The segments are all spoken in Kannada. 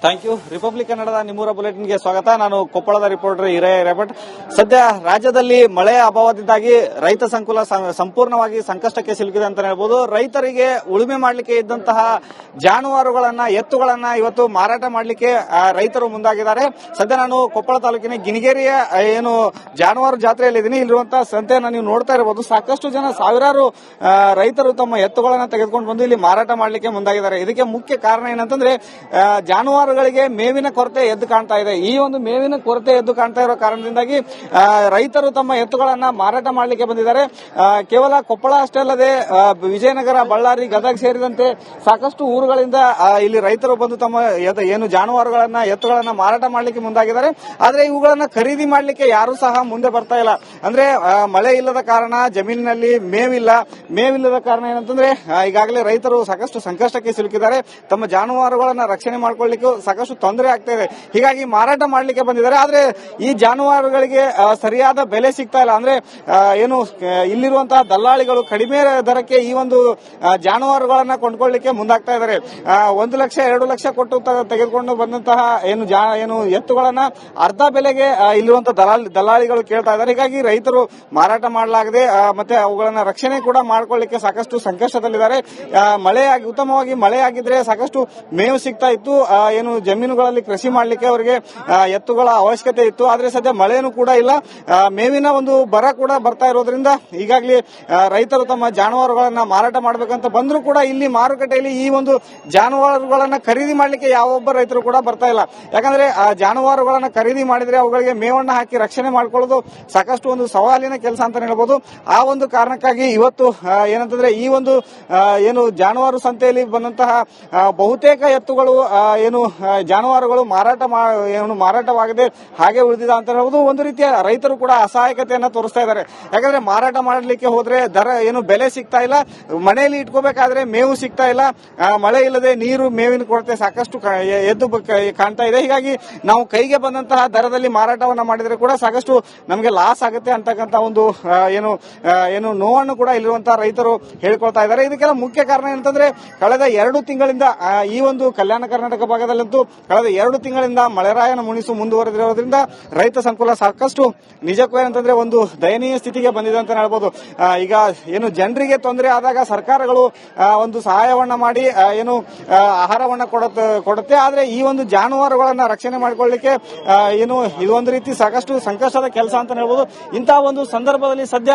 Thank you. ರಿಪಬ್ಲಿಕ್ ಕನ್ನಡದ ನಿಮ್ಮೂರ ಬುಲೆಟಿನ್ಗೆ ಸ್ವಾಗತ. ನಾನು ಕೊಪ್ಪಳದ ರಿಪೋರ್ಟರ್ ಹಿರಯ್ಯ ರೇವಟ್. ಸದ್ಯ ರಾಜ್ಯದಲ್ಲಿ ಮಳೆಯ ಅಭಾವದಿಂದಾಗಿ ರೈತ ಸಂಕುಲ ಸಂಪೂರ್ಣವಾಗಿ ಸಂಕಷ್ಟಕ್ಕೆ ಸಿಲುಕಿದೆ ಅಂತ ಹೇಳ್ಬೋದು. ರೈತರಿಗೆ ಉಳುಮೆ ಮಾಡಲಿಕ್ಕೆ ಇದ್ದಂತಹ ಜಾನುವಾರುಗಳನ್ನ, ಎತ್ತುಗಳನ್ನ ಇವತ್ತು ಮಾರಾಟ ಮಾಡಲಿಕ್ಕೆ ರೈತರು ಮುಂದಾಗಿದ್ದಾರೆ. ಸದ್ಯ ನಾನು ಕೊಪ್ಪಳ ತಾಲೂಕಿನ ಗಿಣಿಗೇರಿಯ ಏನು ಜಾನುವಾರು ಜಾತ್ರೆಯಲ್ಲಿದ್ದೀನಿ. ಇಲ್ಲಿರುವಂತಹ ಸಂತೆಯನ್ನ ನೀವು ನೋಡ್ತಾ ಇರಬಹುದು. ಸಾಕಷ್ಟು ಜನ, ಸಾವಿರಾರು ರೈತರು ತಮ್ಮ ಎತ್ತುಗಳನ್ನ ತೆಗೆದುಕೊಂಡು ಬಂದು ಇಲ್ಲಿ ಮಾರಾಟ ಮಾಡಲಿಕ್ಕೆ ಮುಂದಾಗಿದ್ದಾರೆ. ಇದಕ್ಕೆ ಮುಖ್ಯ ಕಾರಣ ಏನಂತಂದ್ರೆ ಜಾನುವಾರುಗಳಿಗೆ ಮೇವಿನ ಕೊರತೆ ಎದ್ದು ಕಾಣ್ತಾ ಇದೆ. ಈ ಒಂದು ಮೇವಿನ ಕೊರತೆ ಎದ್ದು ಕಾಣ್ತಾ ಇರೋ ಕಾರಣದಿಂದಾಗಿ ರೈತರು ತಮ್ಮ ಎತ್ತುಗಳನ್ನ ಮಾರಾಟ ಮಾಡಲಿಕ್ಕೆ ಬಂದಿದ್ದಾರೆ. ಕೇವಲ ಕೊಪ್ಪಳ ಅಷ್ಟೇ ಅಲ್ಲದೆ ವಿಜಯನಗರ, ಬಳ್ಳಾರಿ, ಗದಗ ಸೇರಿದಂತೆ ಸಾಕಷ್ಟು ಊರುಗಳಿಂದ ಇಲ್ಲಿ ರೈತರು ಬಂದು ತಮ್ಮ ಏನು ಜಾನುವಾರುಗಳನ್ನ, ಎತ್ತುಗಳನ್ನ ಮಾರಾಟ ಮಾಡಲಿಕ್ಕೆ ಮುಂದಾಗಿದ್ದಾರೆ. ಆದ್ರೆ ಇವುಗಳನ್ನ ಖರೀದಿ ಮಾಡಲಿಕ್ಕೆ ಯಾರು ಸಹ ಮುಂದೆ ಬರ್ತಾ ಇಲ್ಲ. ಅಂದ್ರೆ ಮಳೆ ಇಲ್ಲದ ಕಾರಣ ಜಮೀನಿನಲ್ಲಿ ಮೇವಿಲ್ಲದ ಕಾರಣ ಏನಂತಂದ್ರೆ ಈಗಾಗಲೇ ರೈತರು ಸಾಕಷ್ಟು ಸಂಕಷ್ಟಕ್ಕೆ ಸಿಲುಕಿದ್ದಾರೆ. ತಮ್ಮ ಜಾನುವಾರುಗಳನ್ನ ರಕ್ಷಣೆ ಮಾಡ್ಕೊಳ್ಳಿಕ್ಕೆ ಸಾಕಷ್ಟು ತೊಂದರೆ ಆಗ್ತಾ ಇದೆ. ಹೀಗಾಗಿ ಮಾರಾಟ ಮಾಡಲಿಕ್ಕೆ ಬಂದಿದ್ದಾರೆ. ಆದ್ರೆ ಈ ಜಾನುವಾರುಗಳಿಗೆ ಸರಿಯಾದ ಬೆಲೆ ಸಿಗ್ತಾ ಇಲ್ಲ. ಅಂದ್ರೆ ಏನು ಇಲ್ಲಿರುವಂತಹ ದಲ್ಲಾಳಿಗಳು ಕಡಿಮೆ ದರಕ್ಕೆ ಈ ಒಂದು ಜಾನುವಾರುಗಳನ್ನ ಕೊಂಡ್ಕೊಳ್ಳಿಕ್ಕೆ ಮುಂದಾಗ್ತಾ ಇದ್ದಾರೆ. 1 ಲಕ್ಷ 2 ಲಕ್ಷ ಕೊಟ್ಟು ತೆಗೆದುಕೊಂಡು ಬಂದಂತಹ ಏನು ಎತ್ತುಗಳನ್ನ ಅರ್ಧ ಬೆಲೆಗೆ ಇಲ್ಲಿರುವಂತಹ ದಲ್ಲಾಳಿಗಳು ಕೇಳ್ತಾ ಇದ್ದಾರೆ. ಹೀಗಾಗಿ ರೈತರು ಮಾರಾಟ ಮಾಡಲಾಗದೆ ಮತ್ತೆ ಅವುಗಳನ್ನ ರಕ್ಷಣೆ ಕೂಡ ಮಾಡ್ಕೊಳ್ಳಿಕ್ಕೆ ಸಾಕಷ್ಟು ಸಂಕಷ್ಟದಲ್ಲಿದ್ದಾರೆ. ಉತ್ತಮವಾಗಿ ಮಳೆ ಆಗಿದ್ರೆ ಸಾಕಷ್ಟು ಮೇವು ಸಿಗ್ತಾ ಇತ್ತು. ಏನು ಜಮೀನುಗಳಲ್ಲಿ ಕೃಷಿ ಮಾಡಲಿಕ್ಕೆ ಅವರಿಗೆ ಎತ್ತುಗಳ ಅವಶ್ಯಕತೆ ಇತ್ತು. ಆದ್ರೆ ಸದ್ಯ ಮಳೆನೂ ಕೂಡ ಇಲ್ಲ. ಮೇವಿನ ಒಂದು ಬರ ಕೂಡ ಬರ್ತಾ ಇರೋದ್ರಿಂದ ಈಗಾಗಲೇ ರೈತರು ತಮ್ಮ ಜಾನುವಾರುಗಳನ್ನ ಮಾರಾಟ ಮಾಡಬೇಕಂತ ಬಂದರೂ ಕೂಡ ಇಲ್ಲಿ ಮಾರುಕಟ್ಟೆಯಲ್ಲಿ ಈ ಒಂದು ಜಾನುವಾರುಗಳನ್ನ ಖರೀದಿ ಮಾಡಲಿಕ್ಕೆ ಯಾವೊಬ್ಬ ರೈತರು ಕೂಡ ಬರ್ತಾ ಇಲ್ಲ. ಯಾಕಂದ್ರೆ ಜಾನುವಾರುಗಳನ್ನ ಖರೀದಿ ಮಾಡಿದ್ರೆ ಅವುಗಳಿಗೆ ಮೇವನ್ನ ಹಾಕಿ ರಕ್ಷಣೆ ಮಾಡ್ಕೊಳ್ಳೋದು ಸಾಕಷ್ಟು ಒಂದು ಸವಾಲಿನ ಕೆಲಸ ಅಂತ ಹೇಳ್ಬೋದು. ಆ ಒಂದು ಕಾರಣಕ್ಕಾಗಿ ಇವತ್ತು ಏನಂತಂದ್ರೆ ಈ ಒಂದು ಏನು ಜಾನುವಾರು ಸಂತೆಯಲ್ಲಿ ಬಂದಂತಹ ಬಹುತೇಕ ಎತ್ತುಗಳು ಜಾನುವಾರುಗಳು ಮಾರಾಟವಾಗದೆ ಹಾಗೆ ಉಳಿದಿದೆ ಅಂತ ಹೇಳ್ಬೋದು. ಒಂದು ರೀತಿಯ ರೈತರು ಕೂಡ ಅಸಹಾಯಕತೆಯನ್ನ ತೋರಿಸ್ತಾ ಇದ್ದಾರೆ. ಯಾಕಂದ್ರೆ ಮಾರಾಟ ಮಾಡಲಿಕ್ಕೆ ಹೋದ್ರೆ ಬೆಲೆ ಸಿಗ್ತಾ ಇಲ್ಲ. ಮನೆಯಲ್ಲಿ ಇಟ್ಕೋಬೇಕಾದ್ರೆ ಮೇವು ಸಿಗ್ತಾ ಇಲ್ಲ. ಮಳೆ ಇಲ್ಲದೆ ಮೇವಿನ ಕೊರತೆ ಸಾಕಷ್ಟು ಎದ್ದು ಕಾಣ್ತಾ ಇದೆ. ಹೀಗಾಗಿ ನಾವು ಕೈಗೆ ಬಂದಂತಹ ದರದಲ್ಲಿ ಮಾರಾಟವನ್ನ ಮಾಡಿದ್ರೆ ಕೂಡ ಸಾಕಷ್ಟು ನಮಗೆ ಲಾಸ್ ಆಗುತ್ತೆ ಅಂತಕ್ಕಂಥ ಒಂದು ಏನು ನೋವನ್ನು ಕೂಡ ಇಲ್ಲಿರುವಂತಹ ರೈತರು ಹೇಳ್ಕೊಳ್ತಾ ಇದ್ದಾರೆ. ಇದಕ್ಕೆಲ್ಲ ಮುಖ್ಯ ಕಾರಣ ಏನಂತಂದ್ರೆ ಕಳೆದ 2 ತಿಂಗಳಿಂದ ಈ ಒಂದು ಕಲ್ಯಾಣ ಕರ್ನಾಟಕ ಭಾಗದಲ್ಲಂತೂ ಕಳೆದ 2 ತಿಂಗಳಿಂದ ಮಳೆರಾಯನ ಮುನಿಸು ಮುಂದುವರೆದಿರೋದ್ರಿಂದ ರೈತ ಸಂಕುಲ ಸಾಕಷ್ಟು ನಿಜಕ್ಕೂ ಏನಂತಂದ್ರೆ ಒಂದು ದಯನೀಯ ಸ್ಥಿತಿಗೆ ಬಂದಿದೆ ಅಂತ ಹೇಳ್ಬೋದು. ಈಗ ಜನರಿಗೆ ತೊಂದರೆ ಆದಾಗ ಸರ್ಕಾರಗಳು ಒಂದು ಸಹಾಯವನ್ನ ಮಾಡಿ ಆಹಾರವನ್ನ ಕೊಡುತ್ತೆ. ಆದ್ರೆ ಈ ಒಂದು ಜಾನುವಾರುಗಳನ್ನ ರಕ್ಷಣೆ ಮಾಡಿಕೊಳ್ಳಲಿಕ್ಕೆ ಇದೊಂದು ರೀತಿ ಸಾಕಷ್ಟು ಸಂಕಷ್ಟದ ಕೆಲಸ ಅಂತ ಹೇಳ್ಬೋದು. ಇಂತಹ ಒಂದು ಸಂದರ್ಭದಲ್ಲಿ ಸದ್ಯ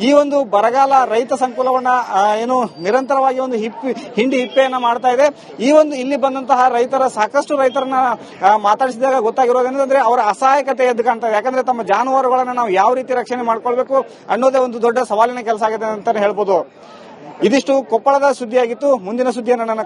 ಈ ಒಂದು ಬರಗಾಲ ರೈತ ಸಂಕುಲವನ್ನ ನಿರಂತರವಾಗಿ ಒಂದು ಹಿಪ್ಪೆಯನ್ನ ಮಾಡ್ತಾ ಇದೆ. ಇಲ್ಲಿ ಬಂದಂತಹ ಸಾಕಷ್ಟು ರೈತರನ್ನ ಮಾತಾಡಿಸಿದಾಗ ಗೊತ್ತಾಗಿರೋದೇನಂದ್ರೆ ಅವರ ಅಸಹಾಯಕತೆ ಎದ್ದು ಕಾಣ್ತಾ ಇದೆ. ಯಾಕಂದ್ರೆ ತಮ್ಮ ಜಾನುವಾರುಗಳನ್ನ ನಾವು ಯಾವ ರೀತಿ ರಕ್ಷಣೆ ಮಾಡ್ಕೊಳ್ಬೇಕು ಅನ್ನೋದೇ ಒಂದು ದೊಡ್ಡ ಸವಾಲಿನ ಕೆಲಸ ಆಗಿದೆ ಅಂತ ಹೇಳ್ಬೋದು. ಇದಿಷ್ಟು ಕೊಪ್ಪಳದ ಸುದ್ದಿಯಾಗಿತ್ತು. ಮುಂದಿನ ಸುದ್ದಿಯನ್ನು ನನ್ನ